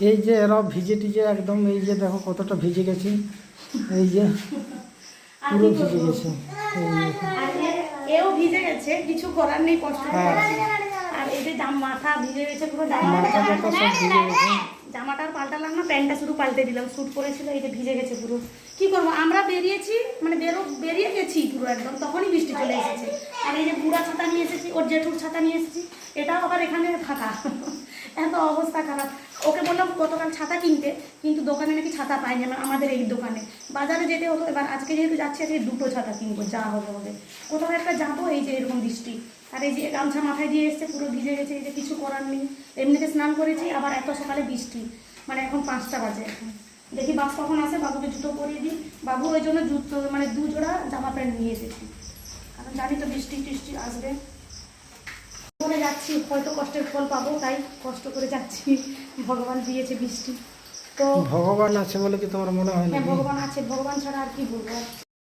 এই যে এরা ভিজে টিজে একদম, এই যে দেখো কতটা ভিজে গেছে, এই যে পুরো ভিজে গেছে। এও ভিজে গেছে, কিছু করার নেই, কষ্ট করছে। আর এই যে মাথা ভিজে গেছে পুরো, জামাটা পাল্টালাম না, প্যান্টটা শুধু পাল্টে দিলাম, স্যুট পরেছিল, এই যে ভিজে গেছে পুরো। কি করবো, আমরা বেরিয়েছি মানে বেরিয়ে গেছি পুরো একদম, তখনই বৃষ্টি চলে এসেছে। আর এই যে বুড়া ছাতা নিয়ে এসেছি, ওর জেঠুর ছাতা নিয়ে এসেছি, এটাও আবার এখানে ফাঁকা। এত অবস্থা খারাপ। ওকে বললাম গতকাল ছাতা কিনতে, কিন্তু দোকানে নাকি ছাতা পাইনি আমাদের এই দোকানে, বাজারে যেতে হতো। এবার আজকে যেহেতু যাচ্ছি, আজকে দুটো ছাতা কিনবো, যা হবে হবে, কোথাও একটা যাবো। এই যে এরকম বৃষ্টি, আর এই যে গামছা মাথায় দিয়ে এসছে, পুরো ভিজে গেছে। এই যে কিছু করার নেই, এমনিতে স্নান করেছি, আবার এত সকালে বৃষ্টি, মানে এখন 5টা বাজে। এখন দেখি বাস কখন আসে, বাবুকে জুতো পরিয়ে দিই। বাবু ওই জন্য জুতো মানে 2 জোড়া জামা প্যান্ট নিয়ে এসেছি, কারণ জানি তো বৃষ্টি টিষ্টি আসবে। বলে যাচ্ছি, হয়তো কষ্টের ফল পাবো, তাই কষ্ট করে যাচ্ছি। ভগবান দিয়েছে বৃষ্টি, তো ভগবান আছে বলে কি তোমার মনে হয় না? হ্যাঁ, ভগবান আছে, ভগবান ছাড়া আর কি বলবো।